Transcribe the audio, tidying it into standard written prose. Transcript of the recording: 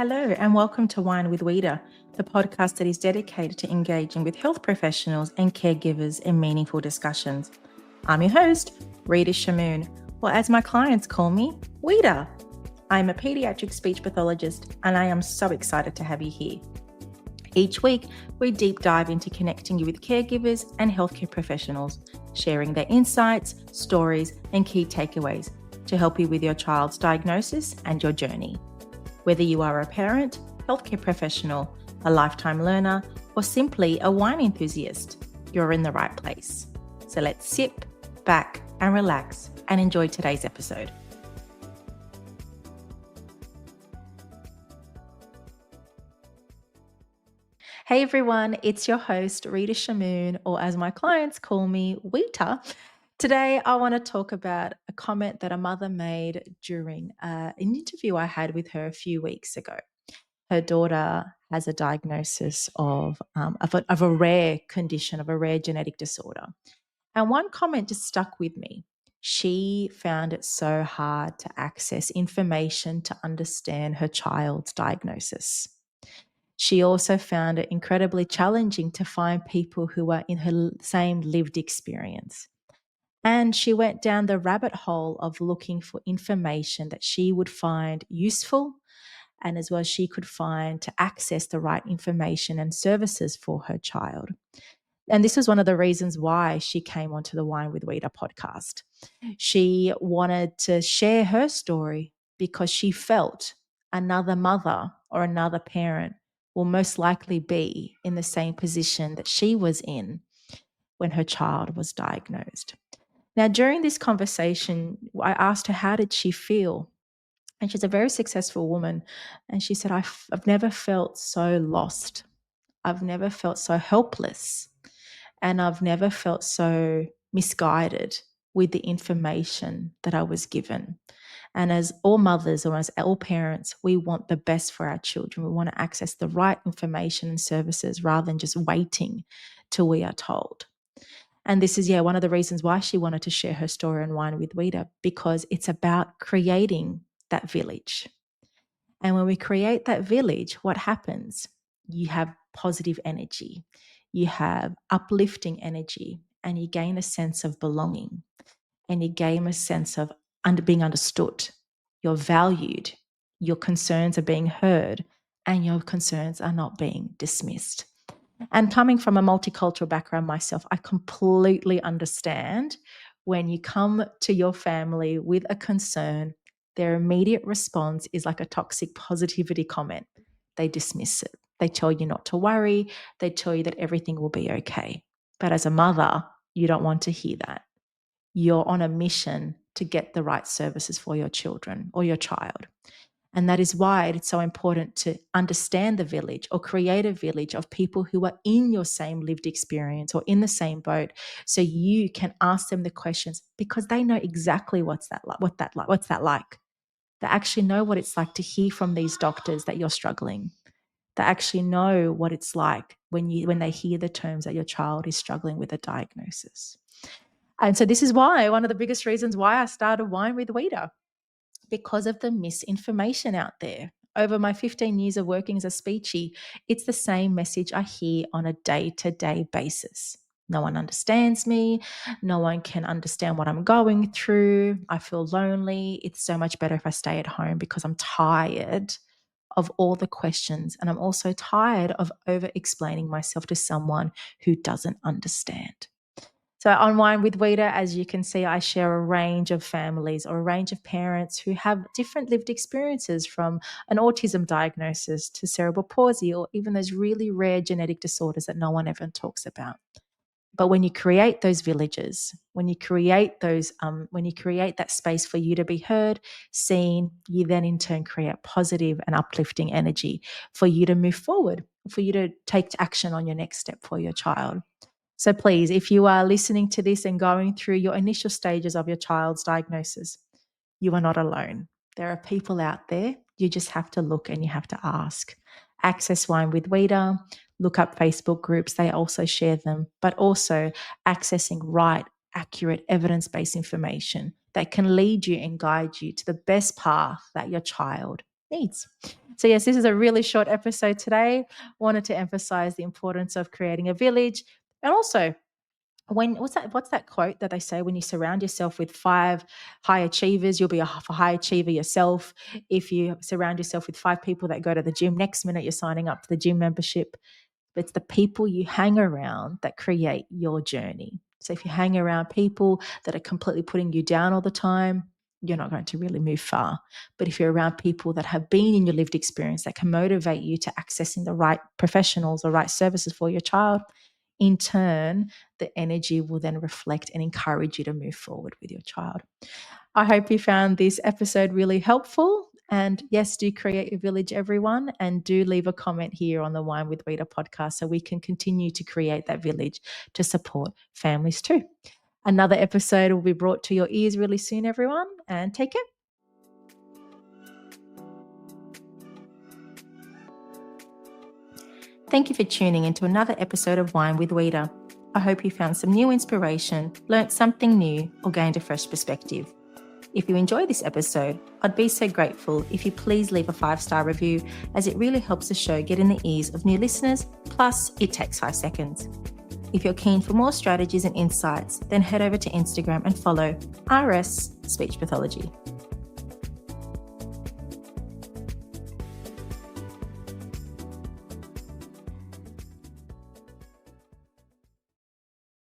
Hello, and welcome to Wine with Weeda, the podcast that is dedicated to engaging with health professionals and caregivers in meaningful discussions. I'm your host, Rita Shamoon, or as my clients call me, Weeda. I'm a pediatric speech pathologist, and I am so excited to have you here. Each week, we deep dive into connecting you with caregivers and healthcare professionals, sharing their insights, stories, and key takeaways to help you with your child's diagnosis and your journey. Whether you are a parent, healthcare professional, a lifetime learner, or simply a wine enthusiast, you're in the right place. So let's sit back and relax and enjoy today's episode. Hey everyone, it's your host, Rita Shamoon, or as my clients call me, Weeta. Today, I want to talk about a comment that a mother made during an interview I had with her a few weeks ago. Her daughter has a diagnosis of a rare condition, of a rare genetic disorder. And one comment just stuck with me. She found it so hard to access information to understand her child's diagnosis. She also found it incredibly challenging to find people who were in her same lived experience. And she went down the rabbit hole of looking for information that she would find useful and as well as she could find to access the right information and services for her child. And this was one of the reasons why she came onto the Wine with Weeda podcast. She wanted to share her story because she felt another mother or another parent will most likely be in the same position that she was in when her child was diagnosed. Now, during this conversation, I asked her, how did she feel? And she's a very successful woman. And she said, I've never felt so lost. I've never felt so helpless. And I've never felt so misguided with the information that I was given. And as all mothers or as all parents, we want the best for our children. We want to access the right information and services rather than just waiting till we are told. And this is, one of the reasons why she wanted to share her story on Wine with Weeda, because it's about creating that village. And when we create that village, what happens? You have positive energy, you have uplifting energy, and you gain a sense of belonging, and you gain a sense of being understood. You're valued, your concerns are being heard, and your concerns are not being dismissed. And coming from a multicultural background myself, I completely understand when you come to your family with a concern, their immediate response is like a toxic positivity comment. They dismiss it. They tell you not to worry. They tell you that everything will be okay. But as a mother, you don't want to hear that. You're on a mission to get the right services for your children or your child. And that is why it's so important to understand the village or create a village of people who are in your same lived experience or in the same boat, so you can ask them the questions because they know exactly what's that like. They actually know what it's like to hear from these doctors that you're struggling. They actually know what it's like when they hear the terms that your child is struggling with a diagnosis. And so this is why one of the biggest reasons why I started Wine with Weeda, because of the misinformation out there. Over my 15 years of working as a speechie, it's the same message I hear on a day-to-day basis. No one understands me. No one can understand what I'm going through. I feel lonely. It's so much better if I stay at home because I'm tired of all the questions. And I'm also tired of over-explaining myself to someone who doesn't understand. So on Wine with Weeda, as you can see, I share a range of families or a range of parents who have different lived experiences, from an autism diagnosis to cerebral palsy or even those really rare genetic disorders that no one ever talks about. But when you create those villages, when you create that space for you to be heard, seen, you then in turn create positive and uplifting energy for you to move forward, for you to take action on your next step for your child. So please, if you are listening to this and going through your initial stages of your child's diagnosis, you are not alone. There are people out there. You just have to look and you have to ask. Access Wine with Weeda, look up Facebook groups. They also share them, but also accessing right, accurate, evidence-based information that can lead you and guide you to the best path that your child needs. So yes, this is a really short episode today. Wanted to emphasize the importance of creating a village, and also what's that quote that they say, when you surround yourself with 5 high achievers, you'll be a high achiever yourself. If you surround yourself with 5 people that go to the gym, next minute you're signing up for the gym membership. But it's the people you hang around that create your journey. So if you hang around people that are completely putting you down all the time, you're not going to really move far. But if you're around people that have been in your lived experience, that can motivate you to accessing the right professionals or right services for your child, in turn, the energy will then reflect and encourage you to move forward with your child. I hope you found this episode really helpful. And yes, do create your village, everyone. And do leave a comment here on the Wine with Rita podcast so we can continue to create that village to support families too. Another episode will be brought to your ears really soon, everyone. And take care. Thank you for tuning into another episode of Wine with Rita. I hope you found some new inspiration, learnt something new, or gained a fresh perspective. If you enjoy this episode, I'd be so grateful if you please leave a 5-star review, as it really helps the show get in the ears of new listeners, plus it takes 5 seconds. If you're keen for more strategies and insights, then head over to Instagram and follow RS Speech Pathology.